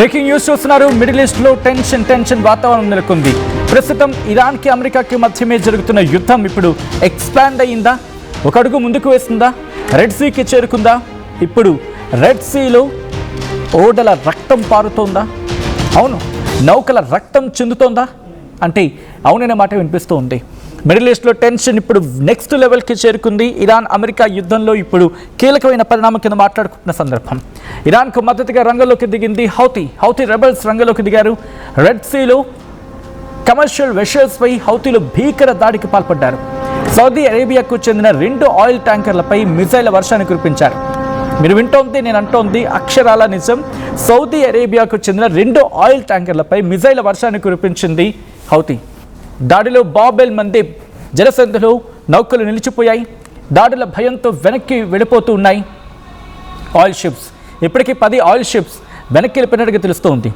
Breaking news చూస్తున్నారు. Middle east లో tension వాతావరణం నెలకొంది. ప్రస్తుతం ఇరాన్ కి అమెరికాకి మధ్యమే జరుగుతున్న యుద్ధం ఇప్పుడు ఎక్స్పాండ్ అయ్యిందా, ఒక అడుగు ముందుకు వేస్తుందా, రెడ్ సీకి చేరుకుందా? ఇప్పుడు రెడ్ సీలో ఓడల రక్తం పారుతోందా? అవును, నౌకల రక్తం చెందుతోందా అంటే అవుననే మాట వినిపిస్తూ ఉంది. మిడిల్ ఈస్ట్లో టెన్షన్ ఇప్పుడు నెక్స్ట్ లెవెల్కి చేరుకుంది. ఇరాన్ అమెరికా యుద్ధంలో ఇప్పుడు కీలకమైన పరిణామం కింద మాట్లాడుకుంటున్న సందర్భం. ఇరాన్కు మద్దతుగా రంగంలోకి దిగింది హౌతీ రెబల్స్ రంగంలోకి దిగారు. రెడ్ సీలో కమర్షియల్ వెషల్స్పై హౌతీలు భీకర దాడికి పాల్పడ్డారు. సౌదీ అరేబియాకు చెందిన 2 ఆయిల్ ట్యాంకర్లపై మిజైల వర్షాన్ని కురిపించారు. మీరు వింటోంది, నేను అంటోంది అక్షరాల నిజం. సౌదీ అరేబియాకు చెందిన 2 ఆయిల్ ట్యాంకర్లపై మిజైల వర్షాన్ని కురిపించింది హౌతీ. దాడిలో బాబెల్ మందేబ్ జలసంధిలో నౌకలు నిలిచిపోయాయి. దాడుల భయంతో వెనక్కి వెళ్ళిపోతూ ఉన్నాయి ఆయిల్ షిప్స్. ఇప్పటికీ 10 ఆయిల్ షిప్స్ వెనక్కి వెళ్ళిపోయినట్టుగా తెలుస్తోంది.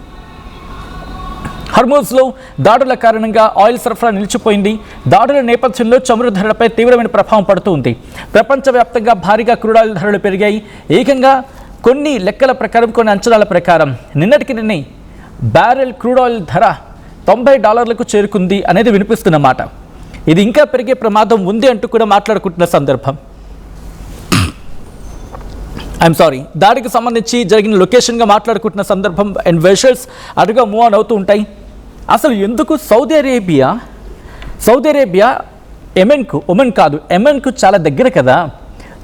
హర్మూజ్లో దాడుల కారణంగా ఆయిల్ సరఫరా నిలిచిపోయింది. దాడుల నేపథ్యంలో చమురు ధరలపై తీవ్రమైన ప్రభావం పడుతుంది. ప్రపంచవ్యాప్తంగా భారీగా క్రూడ్ ఆయిల్ ధరలు పెరిగాయి. ఏకంగా కొన్ని లెక్కల ప్రకారం, కొన్ని అంచనాల ప్రకారం నిన్నటికి బ్యారెల్ క్రూడ్ ఆయిల్ ధర $90 చేరుకుంది అనేది వినిపిస్తున్న మాట. ఇది ఇంకా పెరిగే ప్రమాదం ఉంది అంటూ కూడా మాట్లాడుకుంటున్న సందర్భం. దాడికి సంబంధించి జరిగిన లొకేషన్గా మాట్లాడుకుంటున్న సందర్భం. అండ్ వెషల్స్ అటుగా మూవ్ ఆన్ అవుతూ ఉంటాయి. అసలు ఎందుకు సౌదీ అరేబియా ఎమెన్కు చాలా దగ్గర కదా,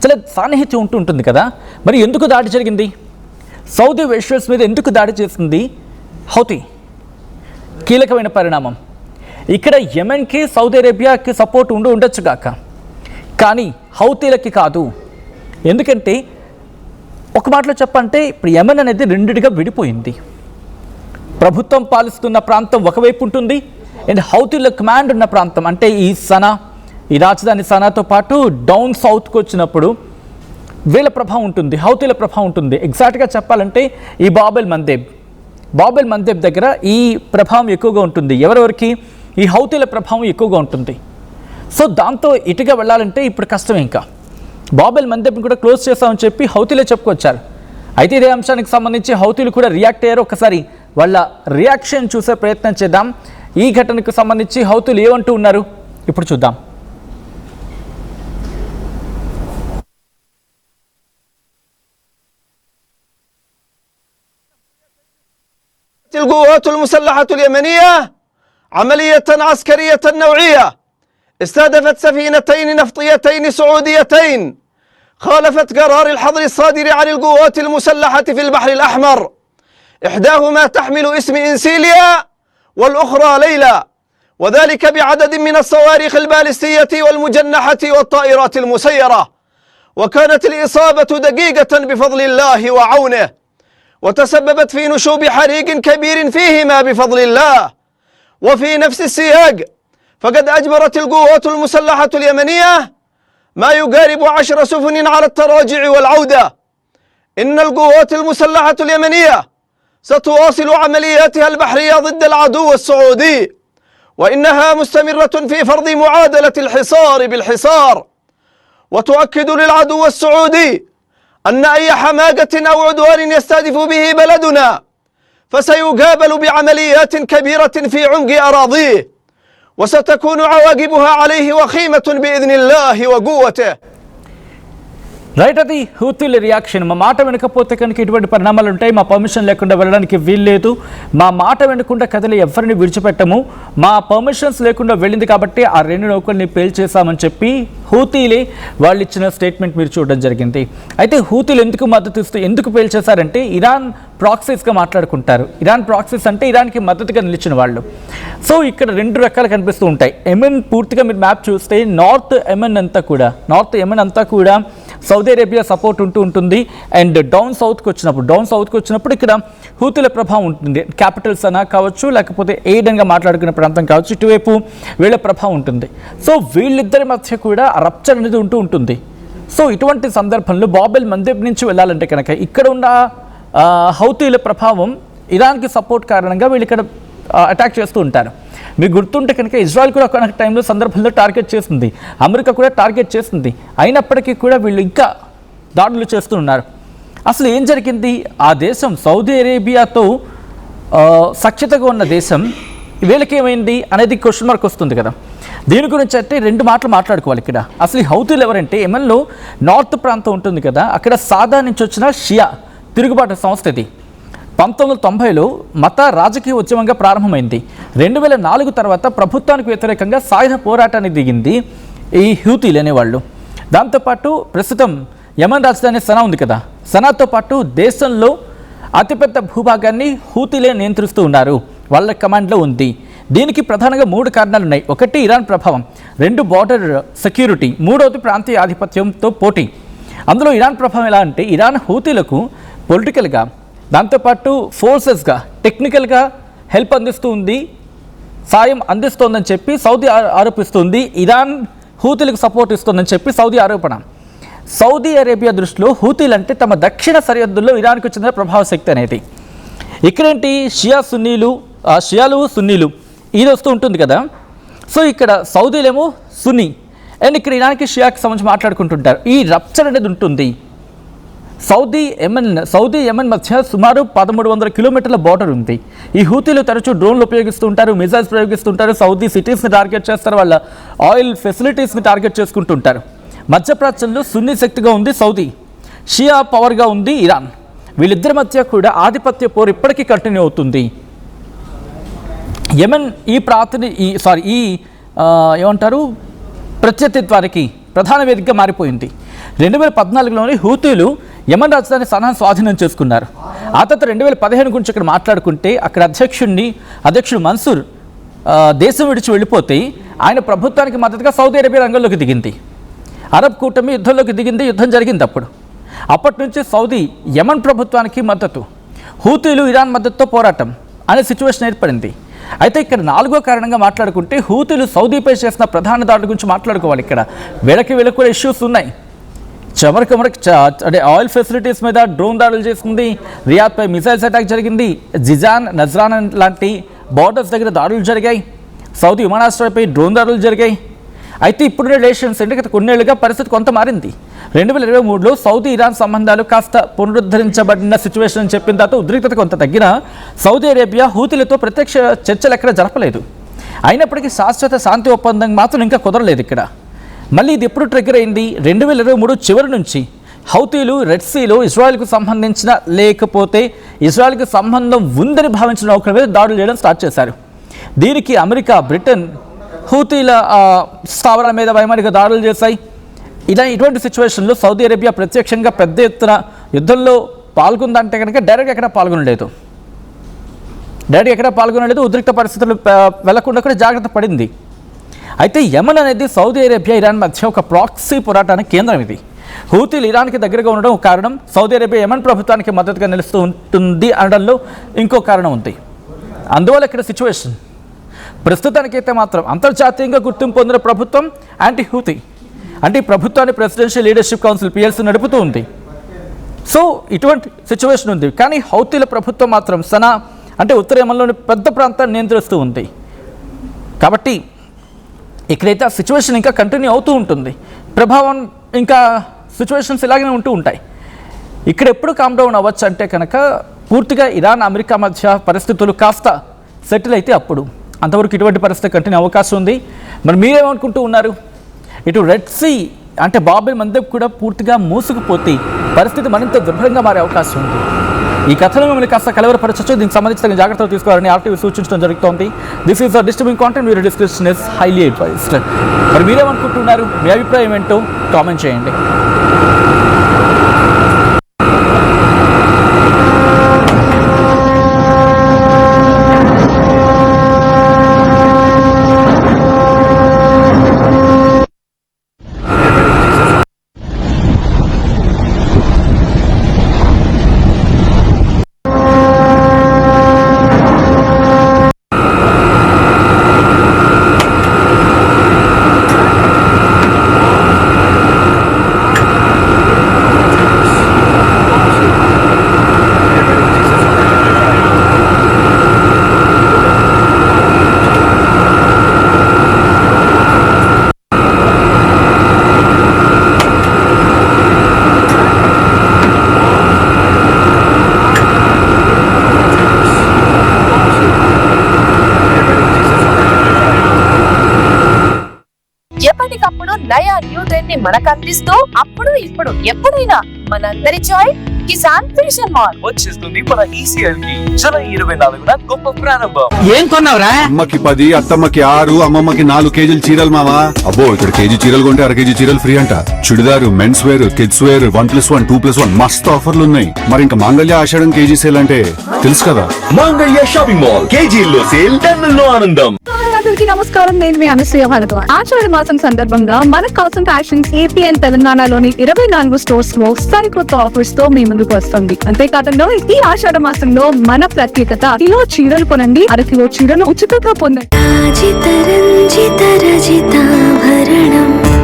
చాలా సాన్నిహిత్యం ఉంటుంది కదా, మరి ఎందుకు దాడి జరిగింది? సౌదీ వెషల్స్ మీద ఎందుకు దాడి చేసింది హౌతీ? కీలకమైన పరిణామం. ఇక్కడ యెమెన్కి సౌదీ అరేబియాకి సపోర్ట్ ఉండొచ్చు కాక, కానీ హౌతీలకి కాదు. ఎందుకంటే ఒక మాటలో చెప్పంటే ఇప్పుడు యెమెన్ అనేది రెండిటిగా విడిపోయింది. ప్రభుత్వం పాలిస్తున్న ప్రాంతం ఒకవైపు ఉంటుంది, అండ్ హౌతీల కమాండ్ ఉన్న ప్రాంతం అంటే ఈ రాజధాని సనాతో పాటు డౌన్ సౌత్కి వచ్చినప్పుడు వీళ్ళ ప్రభావం ఉంటుంది, హౌతీల ప్రభావం ఉంటుంది. ఎగ్జాక్ట్గా చెప్పాలంటే ఈ బాబెల్ మందేబ్ దగ్గర ఈ ప్రభావం ఎక్కువగా ఉంటుంది. ఎవరెవరికి? ఈ హౌతీల ప్రభావం ఎక్కువగా ఉంటుంది. సో దాంతో ఇటుగా వెళ్ళాలంటే ఇప్పుడు కష్టమే. ఇంకా బాబెల్ మందేబ్ని కూడా క్లోజ్ చేస్తామని చెప్పి హౌతీలే చెప్పుకొచ్చారు. అయితే ఇదే అంశానికి సంబంధించి హౌతీలు కూడా రియాక్ట్ అయ్యారు. ఒకసారి వాళ్ళ రియాక్షన్ చూసే ప్రయత్నం చేద్దాం. ఈ ఘటనకు సంబంధించి హౌతీలు ఏమంటూ ఉన్నారు ఇప్పుడు చూద్దాం. القوات المسلحة اليمنية عملية عسكرية نوعية استهدفت سفينتين نفطيتين سعوديتين خالفت قرار الحظر الصادر عن القوات المسلحة في البحر الأحمر. إحداهما تحمل اسم إنسيليا والأخرى ليلى، وذلك بعدد من الصواريخ البالستية والمجنحة والطائرات المسيرة. وكانت الإصابة دقيقة بفضل الله وعونه، وتسببت في نشوب حريق كبير فيهما بفضل الله. وفي نفس السياق فقد أجبرت القوات المسلحة اليمنية ما يقارب 10 سفن على التراجع والعودة. إن القوات المسلحة اليمنية ستواصل عملياتها البحرية ضد العدو السعودي، وإنها مستمرة في فرض معادلة الحصار بالحصار، وتؤكد للعدو السعودي أن أي حماقة أو عدوان يستهدف به بلدنا فسيقابل بعمليات كبيرة في عمق أراضيه، وستكون عواقبها عليه وخيمة بإذن الله وقوته. రైట్, అది హూతీల రియాక్షన్. మా మాట వెనకపోతే కనుక ఇటువంటి పరిణామాలు ఉంటాయి. మా పర్మిషన్ లేకుండా వెళ్ళడానికి వీల్లేదు. మా మాట వెనకుండా కథలు ఎవరిని విడిచిపెట్టము. మా పర్మిషన్స్ లేకుండా వెళ్ళింది కాబట్టి ఆ 2 నౌకల్ని పేల్చేసామని చెప్పి హూతీలే వాళ్ళు ఇచ్చిన స్టేట్మెంట్ మీరు చూడడం జరిగింది. అయితే హూతీలు ఎందుకు మద్దతు ఇస్తూ ఎందుకు పేల్చేశారంటే ఇరాన్ ప్రాక్సీస్గా మాట్లాడుకుంటారు. ఇరాన్ ప్రాక్సీస్ అంటే ఇరాన్కి మద్దతుగా నిలిచిన వాళ్ళు. సో ఇక్కడ 2 రకాలు కనిపిస్తూ ఉంటాయి. యెమెన్ పూర్తిగా మీరు మ్యాప్ చూస్తే నార్త్ యెమెన్ అంతా కూడా సౌదీ అరేబియా సపోర్ట్ ఉంటుంది. అండ్ డౌన్ సౌత్కి వచ్చినప్పుడు ఇక్కడ హూతీల ప్రభావం ఉంటుంది. క్యాపిటల్ సనా కావచ్చు, లేకపోతే ఎయిడెన్గా మాట్లాడుకునే ప్రాంతం కావచ్చు, ఇటువైపు వీళ్ళ ప్రభావం ఉంటుంది. సో వీళ్ళిద్దరి మధ్య కూడా రప్చర్ అనేది ఉంటుంది. సో ఇటువంటి సందర్భంలో బాబెల్ మందేబ్ నుంచి వెళ్ళాలంటే కనుక ఇక్కడ ఉన్న హౌతీల ప్రభావం ఇరాన్కి సపోర్ట్ కారణంగా వీళ్ళు ఇక్కడ అటాక్ చేస్తూ ఉంటారు. మీకు గుర్తుంటే కనుక ఇజ్రాయెల్ కూడా ఒక టైంలో సందర్భంలో టార్గెట్ చేస్తుంది, అమెరికా కూడా టార్గెట్ చేస్తుంది. అయినప్పటికీ కూడా వీళ్ళు ఇంకా దాడులు చేస్తున్నారు. అసలు ఏం జరిగింది? ఆ దేశం సౌదీ అరేబియాతో సఖ్యతగా ఉన్న దేశం వీళ్ళకి ఏమైంది అనేది క్వశ్చన్ మార్క్ వస్తుంది కదా. దీని గురించి అంటే రెండు మాటలు మాట్లాడుకోవాలి ఇక్కడ. అసలు ఈ హౌతీలు ఎవరంటే యెమెన్లో నార్త్ ప్రాంతం ఉంటుంది కదా, అక్కడ సాదా నుంచి వచ్చిన షియా తిరుగుబాటు సంస్థ ఇది. 1990లో మత రాజకీయ ఉద్యమంగా ప్రారంభమైంది. 2004 తర్వాత ప్రభుత్వానికి వ్యతిరేకంగా సాయుధ పోరాటానికి దిగింది ఈ హూతీలు అనేవాళ్ళు. దాంతోపాటు ప్రస్తుతం యెమెన్ రాజధాని సనా ఉంది కదా, సనాతో పాటు దేశంలో అతిపెద్ద భూభాగాన్ని హూతీలే నియంత్రిస్తూ ఉన్నారు, వాళ్ళ కమాండ్లో ఉంది. దీనికి ప్రధానంగా 3 కారణాలు ఉన్నాయి. ఒకటి ఇరాన్ ప్రభావం, 2 బార్డర్ సెక్యూరిటీ, 3వది ప్రాంతీయ ఆధిపత్యంతో పోటీ. అందులో ఇరాన్ ప్రభావం ఎలా అంటే ఇరాన్ హూతీలకు పొలిటికల్గా, దాంతోపాటు ఫోర్సెస్గా, టెక్నికల్గా హెల్ప్ అందిస్తూ ఉంది, సాయం అందిస్తోందని చెప్పి సౌదీ ఆరోపిస్తుంది. ఇరాన్ హూతీలకు సపోర్ట్ ఇస్తుందని చెప్పి సౌదీ ఆరోపణ. సౌదీ అరేబియా దృష్టిలో హూతీలు అంటే తమ దక్షిణ సరిహద్దుల్లో ఇరాన్కు చెందిన ప్రభావ శక్తి అనేది. ఇక్కడేంటి షియాలు సున్నీలు ఇది వస్తూ ఉంటుంది కదా. సో ఇక్కడ సౌదీలేమో సున్నీ అండ్ ఇక్కడ ఇరాన్కి షియాకి సంబంధించి మాట్లాడుకుంటుంటారు. ఈ రప్చర్ అనేది ఉంటుంది. సౌదీ యెమెన్ మధ్య సుమారు 1300 కిలోమీటర్ల బార్డర్ ఉంది. ఈ హూతీలు తరచూ డ్రోన్లు ఉపయోగిస్తుంటారు, మిజైల్స్ ప్రయోగిస్తుంటారు, సౌదీ సిటీస్ని టార్గెట్ చేస్తారు, వాళ్ళ ఆయిల్ ఫెసిలిటీస్ని టార్గెట్ చేసుకుంటుంటారు. మధ్యప్రాచ్యంలో సున్నీ శక్తిగా ఉంది సౌదీ, షియా పవర్గా ఉంది ఇరాన్. వీళ్ళిద్దరి మధ్య కూడా ఆధిపత్య పోరు ఇప్పటికీ కంటిన్యూ అవుతుంది. యెమెన్ ఏమంటారు ప్రత్యర్థిత్వానికి ప్రధాన వేదికగా మారిపోయింది. 2014లోని హూతీలు యెమెన్ రాజధాని సనాను స్వాధీనం చేసుకున్నారు. ఆ తర్వాత 2015 గురించి ఇక్కడ మాట్లాడుకుంటే అక్కడ అధ్యక్షుడు మన్సూర్ దేశం విడిచి వెళ్ళిపోతే ఆయన ప్రభుత్వానికి మద్దతుగా సౌదీ అరేబియా రంగంలోకి దిగింది. అరబ్ కూటమి యుద్ధంలోకి దిగింది, యుద్ధం జరిగింది. అప్పటి నుంచి సౌదీ యెమెన్ ప్రభుత్వానికి మద్దతు, హూతీలు ఇరాన్ మద్దతుతో పోరాటం అనే సిచ్యువేషన్ ఏర్పడింది. అయితే ఇక్కడ 4వ కారణంగా మాట్లాడుకుంటే హూతీలు సౌదీపై చేసిన ప్రధాన దాడుల గురించి మాట్లాడుకోవాలి. ఇక్కడ వీళ్ళకి కూడా ఇష్యూస్ ఉన్నాయి. అంటే ఆయిల్ ఫెసిలిటీస్ మీద డ్రోన్ దాడులు చేసింది, రియాద్పై మిసైల్స్ అటాక్ జరిగింది, జిజాన్ నజ్రాన్ లాంటి బార్డర్స్ దగ్గర దాడులు జరిగాయి, సౌదీ విమానాశ్రయంపై డ్రోన్ దాడులు జరిగాయి. అయితే ఇప్పుడు రిలేషన్స్ అంటే గత కొన్నేళ్లుగా పరిస్థితి కొంత మారింది. 2023లో సౌదీ ఇరాన్ సంబంధాలు కాస్త పునరుద్ధరించబడిన సిచ్యువేషన్ అని చెప్పిన తర్వాత ఉద్రిక్తత కొంత తగ్గిన సౌదీ అరేబియా హూతీలతో ప్రత్యక్ష చర్చలు ఎక్కడ జరపలేదు. అయినప్పటికీ శాశ్వత శాంతి ఒప్పందం మాత్రం ఇంకా కుదరలేదు ఇక్కడ. మళ్ళీ ఇది ఎప్పుడు ట్రిగ్గర్ అయింది? 2023 చివరి నుంచి హౌతీలు రెడ్ సీలో ఇజ్రాయెల్కు సంబంధించిన లేకపోతే ఇజ్రాయెల్కి సంబంధం ఉందని భావించిన నౌకల మీద దాడులు చేయడం స్టార్ట్ చేశారు. దీనికి అమెరికా, బ్రిటన్ హూతీల స్థావరాల మీద వైమానిక దాడులు చేశాయి. ఇటువంటి సిచ్యువేషన్లో సౌదీ అరేబియా ప్రత్యక్షంగా పెద్ద ఎత్తున యుద్ధంలో పాల్గొందంటే కనుక డైరెక్ట్గా ఎక్కడ పాల్గొనలేదు. ఉద్రిక్త పరిస్థితులు వెళ్లకుండా కూడా జాగ్రత్త పడింది. అయితే యెమెన్ అనేది సౌదీ అరేబియా, ఇరాన్ మధ్య ఒక ప్రాక్సీ పోరాటానికి కేంద్రం. ఇది హూతీలు ఇరాన్కి దగ్గరగా ఉండడం కారణం, సౌదీ అరేబియా యెమెన్ ప్రభుత్వానికి మద్దతుగా నిలుస్తూ ఉంటుంది అనడంలో ఇంకో కారణం ఉంది. అందువల్ల ఇక్కడ సిచ్యువేషన్ ప్రస్తుతానికైతే మాత్రం అంతర్జాతీయంగా గుర్తింపు పొందిన ప్రభుత్వం యాంటీ హూతీ, అంటే ఈ ప్రభుత్వాన్ని ప్రెసిడెన్షియల్ లీడర్షిప్ కౌన్సిల్ PLC నడుపుతూ ఉంది. సో ఇటువంటి సిచ్యువేషన్ ఉంది. కానీ హౌతీల ప్రభుత్వం మాత్రం సనా అంటే ఉత్తర యెమెన్లోని పెద్ద ప్రాంతాన్ని నియంత్రిస్తూ ఉంది. కాబట్టి ఇక్కడైతే ఆ సిచ్యువేషన్ ఇంకా కంటిన్యూ అవుతూ ఉంటుంది. ప్రభావం ఇంకా సిచ్యువేషన్స్ ఇలాగనే ఉంటూ ఉంటాయి. ఇక్కడ ఎప్పుడు కామ్ డౌన్ అవ్వచ్చు అంటే కనుక పూర్తిగా ఇరాన్ అమెరికా మధ్య పరిస్థితులు కాస్త సెటిల్ అయితే అప్పుడు. అంతవరకు ఇటువంటి పరిస్థితి కంటిన్యూ అవకాశం ఉంది. మరి మీరేమనుకుంటూ ఉన్నారు? ఇటు రెడ్ సీ అంటే బాబెల్ మందబ్ కూడా పూర్తిగా మూసుకుపోతే పరిస్థితి మరింత దుర్భరంగా మారే అవకాశం ఉంది. ఈ కథలో మిమ్మల్ని కాస్త కలవరపరచచ్చు. దీనికి సంబంధించిన జాగ్రత్తలు తీసుకోవాలని RTV సూచించడం జరుగుతోంది. This is disturbing content, video description is highly advised. మరి మీరేమనుకుంటున్నారు? మీ అభిప్రాయం ఏంటో కామెంట్ చేయండి. ఎప్పటికప్పుడు నయా న్యూ ట్రెండ్ ని మనకు అందిస్తూ అప్పుడు ఇప్పుడు ఎప్పుడైనా మనందరి చాయ్ కిసాన్ ఫ్యాషన్ మాల్ వచ్చేస్తుంది మన ఈసీఎల్ కి జూలై 24న గొప్ప ప్రారంభం. ఏం కొన్నావురా? అమ్మకి 10, అత్తమ్మకి 6, అమ్మమ్మకి 4 కేజీలు చీరలు మావా. అబ్బో ఇక్కడ కేజీ చీరలు కొంటే 1/2 కేజీ చీరలు ఫ్రీ అంట. Churidar, men's wear, kids wear 1+1, 2+1 మస్తు ఆఫర్లు ఉన్నాయి. మరి ఇంకా మాంగళ్య ఆషాఢం కేజీ సేల్ అంటే తెలుసు కదా. మాంగళ్య షాపింగ్ మాల్ కేజీల్లో సేల్, టన్నుల్లో ఆనందం. అందరికీ నమస్కారం. నేను మీ అనసూయ భారద్వాజ్. ఆషాఢ మాసం సందర్భంగా మన కాసం ఫ్యాషన్స్ ఏపీ అండ్ తెలంగాణలోని 24 స్టోర్స్ లో సరికొత్త ఆఫర్స్ తో మీ ముందుకు వస్తుంది. అంతేకాకుండా ఈ ఆషాఢ మాసంలో మన ప్రత్యేకత కిలో చీరలు కొనండి, 1/2 కిలో చీరలు ఉచితంగా పొందండి.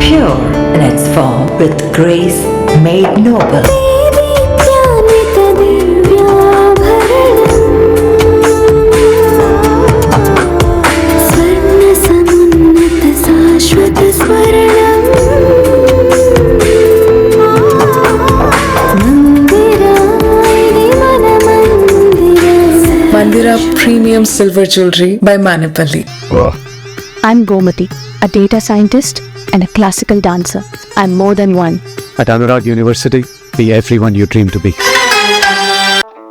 Pure in its form with grace made noble. Mandira Premium Silver Jewelry by Manipali. I'm Gomati, a data scientist and a classical dancer. I'm more than one. At Anurag University, be everyone you dream to be.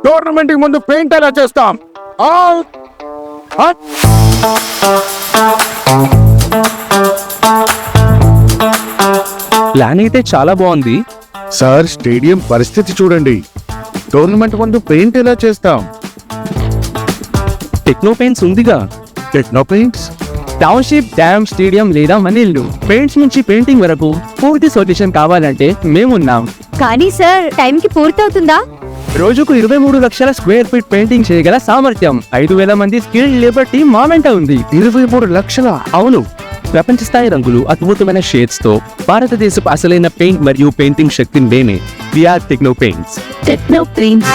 Tournament కి ముందు paint ఎలా చేస్తాం? Plan అయితే చాలా బాగుంది sir. Stadium పరిస్థితి చూడండి. Tournament ముందు పెయింట్ ఎలా చేస్తాం? టెక్నో పెయింట్స్ ఉందిగా. Techno paints township, dam, stadium లేదా మనీళ్ళు పెయింట్స్ నుంచి పెయింటింగ్ వరకు పూర్తి సొల్యూషన్ కావాలంటే మేమున్నాం. కానీ సార్, టైం కి పూర్తవుతుందా? రోజుకు 23 లక్షల స్క్వేర్ ఫీట్ పెయింటింగ్ చేయగల సామర్థ్యం, 5,000 మంది స్కిల్డ్ లేబర్ టీమ్ మా వెంట ఉంది. 23 లక్షల? అవును. ప్రపంచ స్థాయి రంగులు, అద్భుతమైన షేడ్స్ తో భారతదేశపు అసలైన పెయింట్ మరియు పెయింటింగ్ శక్తిని మేమే. VR techno paints. Techno paints.